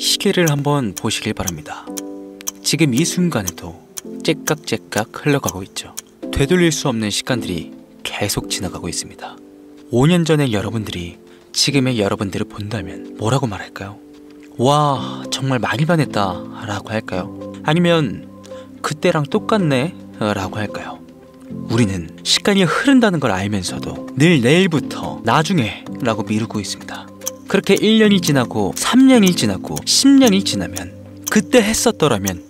시계를 한번 보시길 바랍니다. 지금 이 순간에도 째깍째깍 흘러가고 있죠. 되돌릴 수 없는 시간들이 계속 지나가고 있습니다. 5년 전의 여러분들이 지금의 여러분들을 본다면 뭐라고 말할까요? 와, 정말 많이 변했다 라고 할까요? 아니면 그때랑 똑같네 라고 할까요? 우리는 시간이 흐른다는 걸 알면서도 늘 내일부터 나중에 라고 미루고 있습니다. 그렇게 1년이 지나고 3년이 지나고 10년이 지나면 그때 했었더라면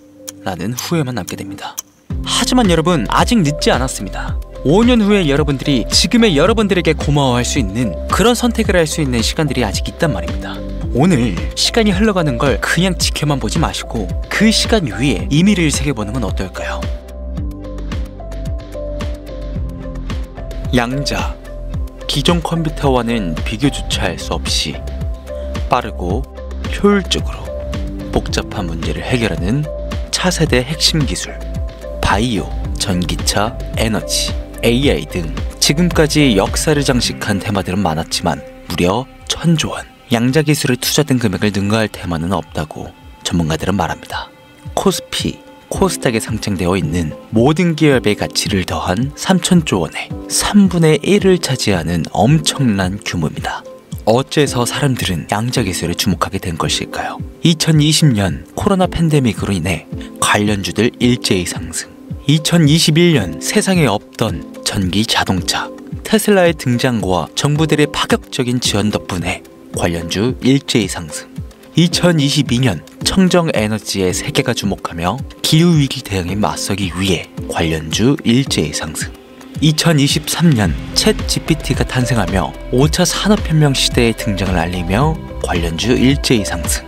라는 후회만 남게 됩니다. 하지만 여러분, 아직 늦지 않았습니다. 5년 후에 여러분들이 지금의 여러분들에게 고마워할 수 있는 그런 선택을 할 수 있는 시간들이 아직 있단 말입니다. 오늘 시간이 흘러가는 걸 그냥 지켜만 보지 마시고 그 시간 위에 의미를 새겨보는 건 어떨까요? 양자, 기존 컴퓨터와는 비교조차 할 수 없이 빠르고 효율적으로 복잡한 문제를 해결하는 차세대 핵심 기술, 바이오, 전기차, 에너지, AI 등 지금까지 역사를 장식한 테마들은 많았지만 무려 1000조 원, 양자 기술에 투자된 금액을 능가할 테마는 없다고 전문가들은 말합니다. 코스피, 코스닥에 상장되어 있는 모든 기업의 가치를 더한 3000조 원의 3분의 1을 차지하는 엄청난 규모입니다. 어째서 사람들은 양자 기술에 주목하게 된 것일까요? 2020년 코로나 팬데믹으로 인해 관련주들 일제히 상승, 2021년 세상에 없던 전기 자동차, 테슬라의 등장과 정부들의 파격적인 지원 덕분에 관련주 일제히 상승, 2022년 청정 에너지에 세계가 주목하며 기후위기 대응에 맞서기 위해 관련주 일제히 상승, 2023년 챗 GPT가 탄생하며 5차 산업혁명 시대의 등장을 알리며 관련주 일제히 상승.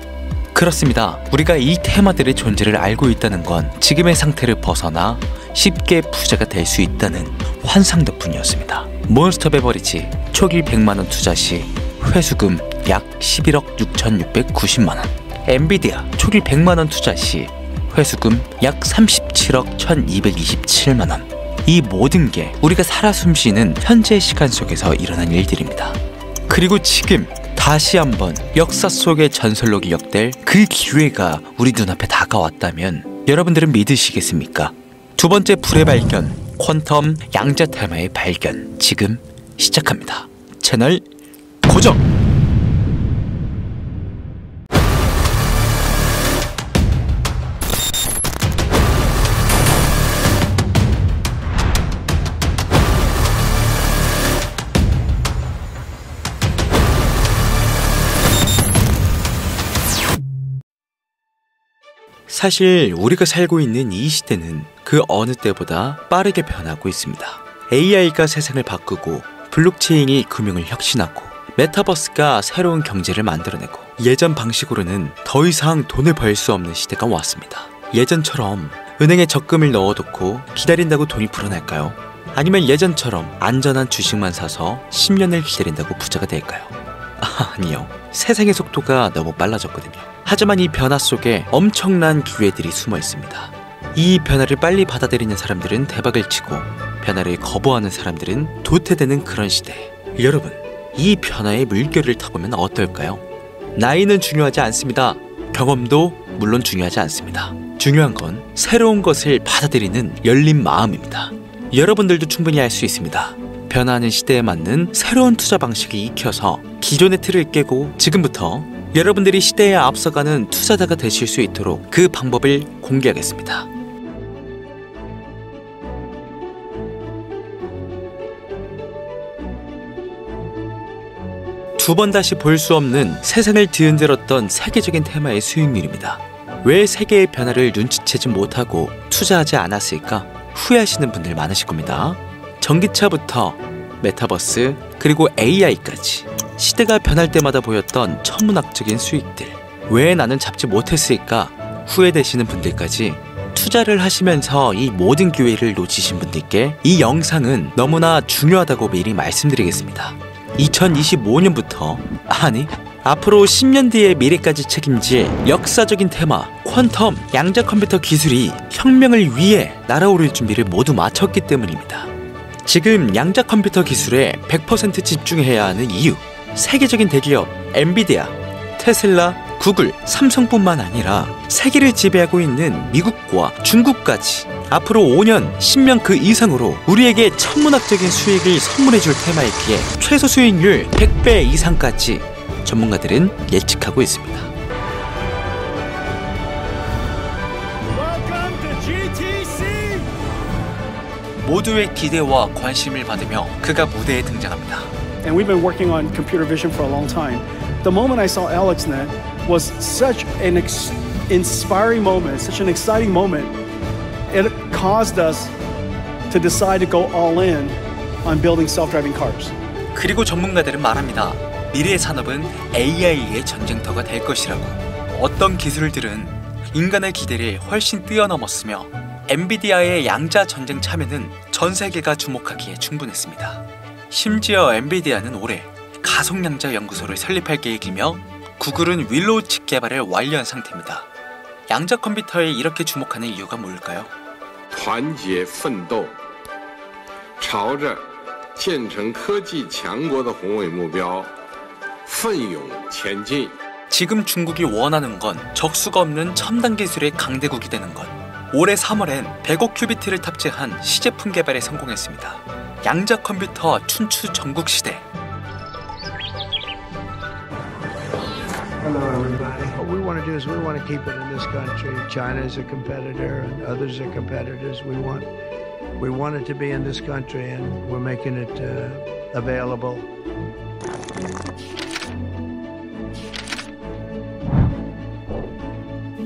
그렇습니다. 우리가 이 테마들의 존재를 알고 있다는 건 지금의 상태를 벗어나 쉽게 부자가 될 수 있다는 환상 덕분이었습니다. 몬스터 베버리지 초기 100만원 투자 시 회수금 약 11억 6,690만원, 엔비디아 초기 100만원 투자 시 회수금 약 37억 1,227만원. 이 모든 게 우리가 살아 숨쉬는 현재 시간 속에서 일어난 일들입니다. 그리고 지금 다시 한번 역사 속의 전설로 기억될 그 기회가 우리 눈앞에 다가왔다면 여러분들은 믿으시겠습니까? 두 번째 불의 발견, 퀀텀 양자 테마의 발견, 지금 시작합니다. 채널 고정! 사실 우리가 살고 있는 이 시대는 그 어느 때보다 빠르게 변하고 있습니다. AI가 세상을 바꾸고 블록체인이 금융을 혁신하고 메타버스가 새로운 경제를 만들어내고 예전 방식으로는 더 이상 돈을 벌 수 없는 시대가 왔습니다. 예전처럼 은행에 적금을 넣어놓고 기다린다고 돈이 불어날까요? 아니면 예전처럼 안전한 주식만 사서 10년을 기다린다고 부자가 될까요? 아니요. 세상의 속도가 너무 빨라졌거든요. 하지만 이 변화 속에 엄청난 기회들이 숨어 있습니다. 이 변화를 빨리 받아들이는 사람들은 대박을 치고 변화를 거부하는 사람들은 도태되는 그런 시대. 여러분, 이 변화의 물결을 타보면 어떨까요? 나이는 중요하지 않습니다. 경험도 물론 중요하지 않습니다. 중요한 건 새로운 것을 받아들이는 열린 마음입니다. 여러분들도 충분히 할 수 있습니다. 변화하는 시대에 맞는 새로운 투자 방식을 익혀서 기존의 틀을 깨고 지금부터 여러분들이 시대에 앞서가는 투자자가 되실 수 있도록 그 방법을 공개하겠습니다. 두 번 다시 볼 수 없는 세상을 뒤흔들었던 세계적인 테마의 수익률입니다. 왜 세계의 변화를 눈치채지 못하고 투자하지 않았을까 후회하시는 분들 많으실 겁니다. 전기차부터 메타버스 그리고 AI까지 시대가 변할 때마다 보였던 천문학적인 수익들, 왜 나는 잡지 못했을까 후회되시는 분들까지 투자를 하시면서 이 모든 기회를 놓치신 분들께 이 영상은 너무나 중요하다고 미리 말씀드리겠습니다. 2025년부터 아니 앞으로 10년 뒤의 미래까지 책임질 역사적인 테마 퀀텀 양자 컴퓨터 기술이 혁명을 위해 날아오를 준비를 모두 마쳤기 때문입니다. 지금 양자 컴퓨터 기술에 100% 집중해야 하는 이유, 세계적인 대기업 엔비디아, 테슬라, 구글, 삼성뿐만 아니라 세계를 지배하고 있는 미국과 중국까지 앞으로 5년, 10년 그 이상으로 우리에게 천문학적인 수익을 선물해줄 테마이기에 최소 수익률 100배 이상까지 전문가들은 예측하고 있습니다. 모두의 기대와 관심을 받으며 그가 무대에 등장합니다. And we've been working on computer vision for a long time. The moment I saw AlexNet was such an inspiring moment, such an exciting moment. It caused us to decide to go all in on building self-driving cars. 그리고 전문가들은 말합니다. 미래의 산업은 AI의 전쟁터가 될 것이라고. 어떤 기술들은 인간의 기대를 훨씬 뛰어넘었으며 엔비디아의 양자 전쟁 참여는 전 세계가 주목하기에 충분했습니다. 심지어 엔비디아는 올해 가속양자 연구소를 설립할 계획이며 구글은 윌로우 칩 개발을 완료한 상태입니다. 양자 컴퓨터에 이렇게 주목하는 이유가 뭘까요? 团结奋斗朝着建成科技强国的宏伟目标奋勇前进 지금 중국이 원하는 건 적수가 없는 첨단 기술의 강대국이 되는 것. 올해 3월엔 100억 큐비트를 탑재한 시제품 개발에 성공했습니다. 양자 컴퓨터 춘추 전국 시대. Hello, everybody. What we want to do is we want to keep it in this country. China is a competitor, and others are competitors. We want it to be in this country, and we're making it available.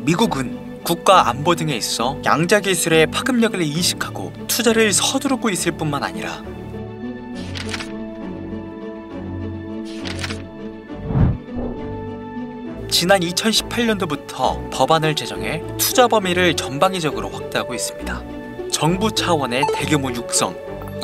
미국은 국가 안보 등에 있어 양자 기술의 파급력을 인식하고 투자를 서두르고 있을 뿐만 아니라 지난 2018년도부터 법안을 제정해 투자 범위를 전방위적으로 확대하고 있습니다. 정부 차원의 대규모 육성,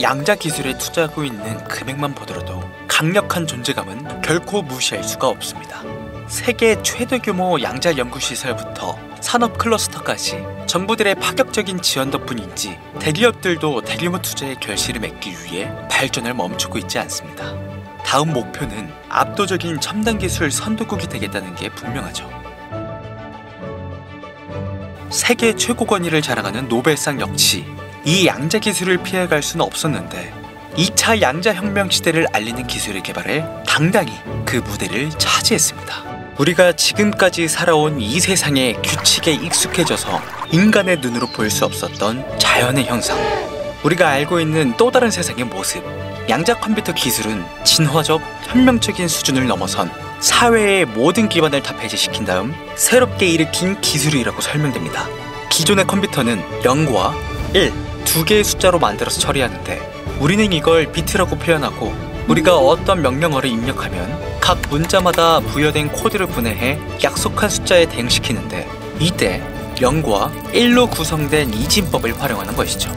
양자 기술에 투자하고 있는 금액만 보더라도 강력한 존재감은 결코 무시할 수가 없습니다. 세계 최대 규모 양자 연구 시설부터 산업 클러스터까지 정부들의 파격적인 지원 덕분인지 대기업들도 대규모 투자의 결실을 맺기 위해 발전을 멈추고 있지 않습니다. 다음 목표는 압도적인 첨단 기술 선도국이 되겠다는 게 분명하죠. 세계 최고 권위를 자랑하는 노벨상 역시 이 양자 기술을 피해갈 수는 없었는데 2차 양자 혁명 시대를 알리는 기술을 개발해 당당히 그 무대를 차지했습니다. 우리가 지금까지 살아온 이 세상의 규칙에 익숙해져서 인간의 눈으로 볼 수 없었던 자연의 현상, 우리가 알고 있는 또 다른 세상의 모습, 양자 컴퓨터 기술은 진화적, 혁명적인 수준을 넘어선 사회의 모든 기반을 다 배제시킨 다음 새롭게 일으킨 기술이라고 설명됩니다. 기존의 컴퓨터는 0과 1, 두 개의 숫자로 만들어서 처리하는데 우리는 이걸 비트라고 표현하고 우리가 어떤 명령어를 입력하면 각 문자마다 부여된 코드를 분해해 약속한 숫자에 대응시키는데 이때 0과 1로 구성된 이진법을 활용하는 것이죠.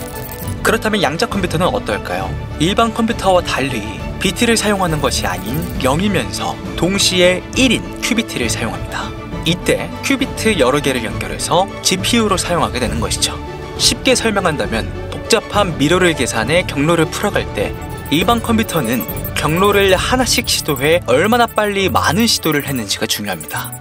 그렇다면 양자 컴퓨터는 어떨까요? 일반 컴퓨터와 달리 비트를 사용하는 것이 아닌 0이면서 동시에 1인 큐비트를 사용합니다. 이때 큐비트 여러 개를 연결해서 GPU로 사용하게 되는 것이죠. 쉽게 설명한다면 복잡한 미러를 계산해 경로를 풀어갈 때 일반 컴퓨터는 경로를 하나씩 시도해 얼마나 빨리 많은 시도를 했는지가 중요합니다.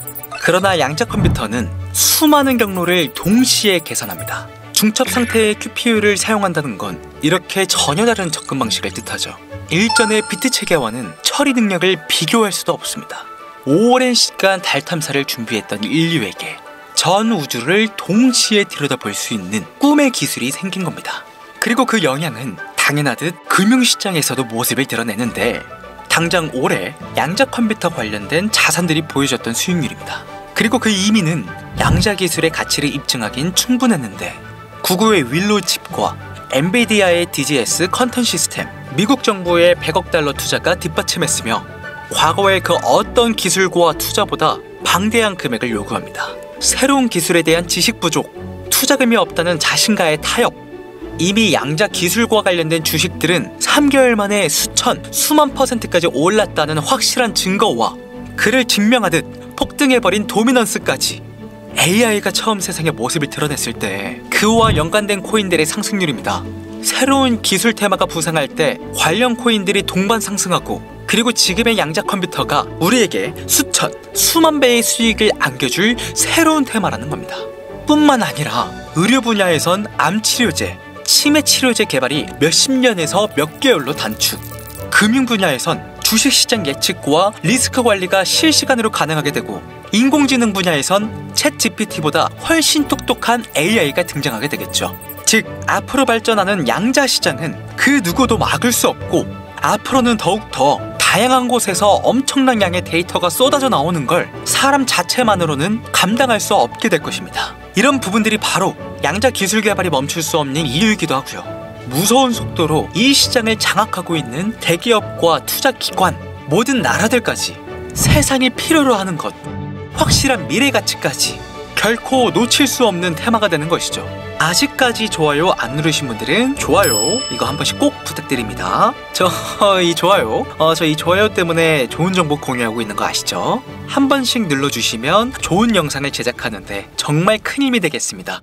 그러나 양자 컴퓨터는 수많은 경로를 동시에 계산합니다. 중첩 상태의 QPU를 사용한다는 건 이렇게 전혀 다른 접근 방식을 뜻하죠. 일전의 비트 체계와는 처리 능력을 비교할 수도 없습니다. 오랜 시간 달 탐사를 준비했던 인류에게 전 우주를 동시에 들여다볼 수 있는 꿈의 기술이 생긴 겁니다. 그리고 그 영향은 당연하듯 금융시장에서도 모습을 드러내는데 당장 올해 양자 컴퓨터 관련된 자산들이 보여줬던 수익률입니다. 그리고 그 의미는 양자 기술의 가치를 입증하긴 충분했는데 구글의 윌로우 칩과 엔비디아의 DGS 컨텐 시스템, 미국 정부의 100억 달러 투자가 뒷받침했으며 과거의 그 어떤 기술과 투자보다 방대한 금액을 요구합니다. 새로운 기술에 대한 지식 부족, 투자금이 없다는 자신과의 타협, 이미 양자 기술과 관련된 주식들은 3개월 만에 수만 %까지 올랐다는 확실한 증거와 그를 증명하듯 폭등해버린 도미넌스까지 AI가 처음 세상의 모습을 드러냈을 때 그와 연관된 코인들의 상승률입니다. 새로운 기술 테마가 부상할 때 관련 코인들이 동반 상승하고 그리고 지금의 양자 컴퓨터가 우리에게 수천, 수만 배의 수익을 안겨줄 새로운 테마라는 겁니다. 뿐만 아니라 의료 분야에선 암 치료제, 치매 치료제 개발이 몇십 년에서 몇 개월로 단축, 금융 분야에선 주식시장 예측과 리스크 관리가 실시간으로 가능하게 되고, 인공지능 분야에선 챗 GPT보다 훨씬 똑똑한 AI가 등장하게 되겠죠. 즉, 앞으로 발전하는 양자 시장은 그 누구도 막을 수 없고, 앞으로는 더욱더 다양한 곳에서 엄청난 양의 데이터가 쏟아져 나오는 걸 사람 자체만으로는 감당할 수 없게 될 것입니다. 이런 부분들이 바로 양자 기술 개발이 멈출 수 없는 이유이기도 하고요. 무서운 속도로 이 시장을 장악하고 있는 대기업과 투자기관, 모든 나라들까지 세상이 필요로 하는 것, 확실한 미래 가치까지 결코 놓칠 수 없는 테마가 되는 것이죠. 아직까지 좋아요 안 누르신 분들은 좋아요 이거 한 번씩 꼭 부탁드립니다. 이 좋아요 때문에 좋은 정보 공유하고 있는 거 아시죠? 한 번씩 눌러주시면 좋은 영상을 제작하는데 정말 큰 힘이 되겠습니다.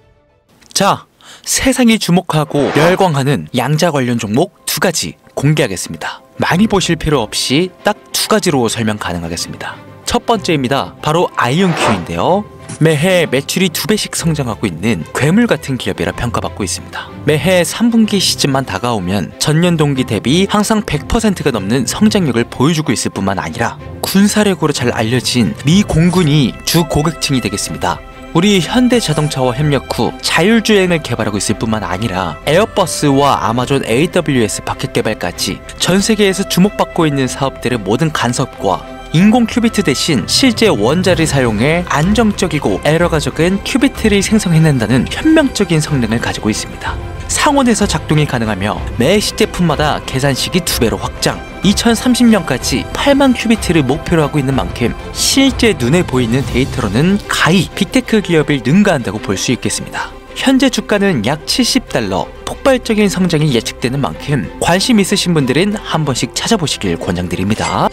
자, 세상이 주목하고 열광하는 양자 관련 종목 2가지 공개하겠습니다. 많이 보실 필요 없이 딱 2가지로 설명 가능하겠습니다. 첫 번째입니다. 바로 아이온큐인데요. 매해 매출이 2배씩 성장하고 있는 괴물 같은 기업이라 평가받고 있습니다. 매해 3분기 시즌만 다가오면 전년 동기 대비 항상 100%가 넘는 성장력을 보여주고 있을 뿐만 아니라 군사력으로 잘 알려진 미 공군이 주 고객층이 되겠습니다. 우리 현대자동차와 협력 후 자율주행을 개발하고 있을 뿐만 아니라 에어버스와 아마존 AWS 바켓 개발까지 전 세계에서 주목받고 있는 사업들의 모든 간섭과 인공 큐비트 대신 실제 원자를 사용해 안정적이고 에러가 적은 큐비트를 생성해낸다는 현명적인 성능을 가지고 있습니다. 상온에서 작동이 가능하며 매 시제품마다 계산식이 2배로 확장, 2030년까지 8만 큐비트를 목표로 하고 있는 만큼 실제 눈에 보이는 데이터로는 가히 빅테크 기업을 능가한다고 볼 수 있겠습니다. 현재 주가는 약 $70, 폭발적인 성장이 예측되는 만큼 관심 있으신 분들은 한 번씩 찾아보시길 권장드립니다.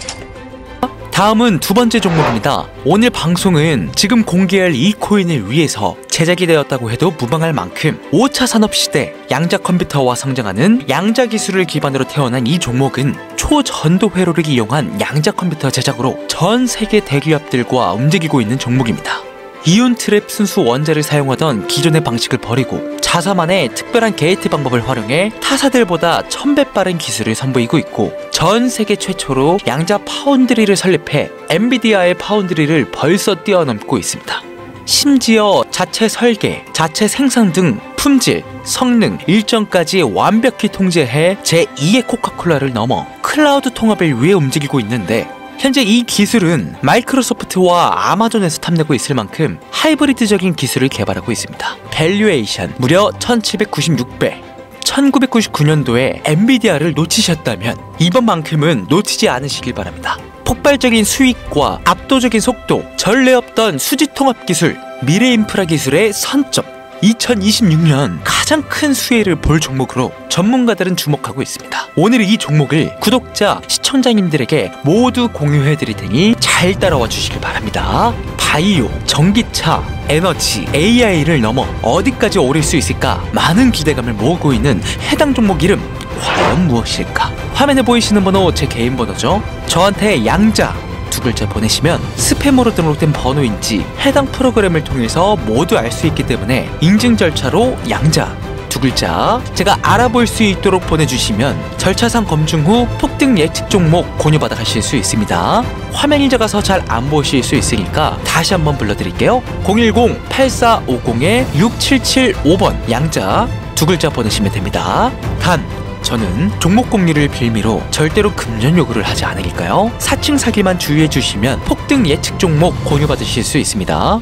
다음은 2번째 종목입니다. 오늘 방송은 지금 공개할 이 코인을 위해서 제작이 되었다고 해도 무방할 만큼 5차 산업시대 양자 컴퓨터와 성장하는 양자 기술을 기반으로 태어난 이 종목은 초전도 회로를 이용한 양자 컴퓨터 제작으로 전 세계 대기업들과 움직이고 있는 종목입니다. 이온 트랩 순수 원자를 사용하던 기존의 방식을 버리고 자사만의 특별한 게이트 방법을 활용해 타사들보다 1000배 빠른 기술을 선보이고 있고, 전 세계 최초로 양자 파운드리를 설립해 엔비디아의 파운드리를 벌써 뛰어넘고 있습니다. 심지어 자체 설계, 자체 생산 등 품질, 성능, 일정까지 완벽히 통제해 제2의 코카콜라를 넘어 클라우드 통합을 위해 움직이고 있는데, 현재 이 기술은 마이크로소프트와 아마존에서 탐내고 있을 만큼 하이브리드적인 기술을 개발하고 있습니다. 밸류에이션 무려 1796배. 1999년도에 엔비디아를 놓치셨다면 이번만큼은 놓치지 않으시길 바랍니다. 폭발적인 수익과 압도적인 속도, 전례 없던 수지 통합 기술, 미래 인프라 기술의 선점, 2026년 가장 큰 수혜를 볼 종목으로 전문가들은 주목하고 있습니다. 오늘 이 종목을 구독자, 시청자님들에게 모두 공유해드릴 테니 잘 따라와 주시길 바랍니다. 바이오, 전기차, 에너지, AI를 넘어 어디까지 오를 수 있을까 많은 기대감을 모으고 있는 해당 종목 이름 과연 무엇일까? 화면에 보이시는 번호 제 개인 번호죠. 저한테 양자 2글자 보내시면 스팸으로 등록된 번호인지 해당 프로그램을 통해서 모두 알 수 있기 때문에 인증 절차로 양자 2글자 제가 알아볼 수 있도록 보내주시면 절차상 검증 후 폭등 예측 종목 공유받아 가실 수 있습니다. 화면이 작아서 잘 안 보실 수 있으니까 다시 한번 불러드릴게요. 010-8450-6775번 양자 2글자 보내시면 됩니다. 단 저는 종목 공유를 빌미로 절대로 금전 요구를 하지 않으니까요. 사칭 사기만 주의해 주시면 폭등 예측 종목 공유받으실 수 있습니다.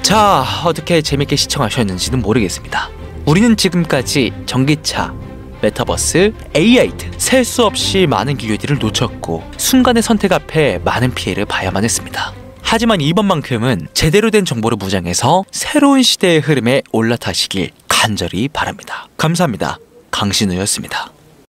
자, 어떻게 재밌게 시청하셨는지는 모르겠습니다. 우리는 지금까지 전기차, 메타버스, AI 등 셀 수 없이 많은 기회들을 놓쳤고 순간의 선택 앞에 많은 피해를 봐야만 했습니다. 하지만 이번만큼은 제대로 된 정보를 무장해서 새로운 시대의 흐름에 올라타시길 간절히 바랍니다. 감사합니다. 강신우였습니다.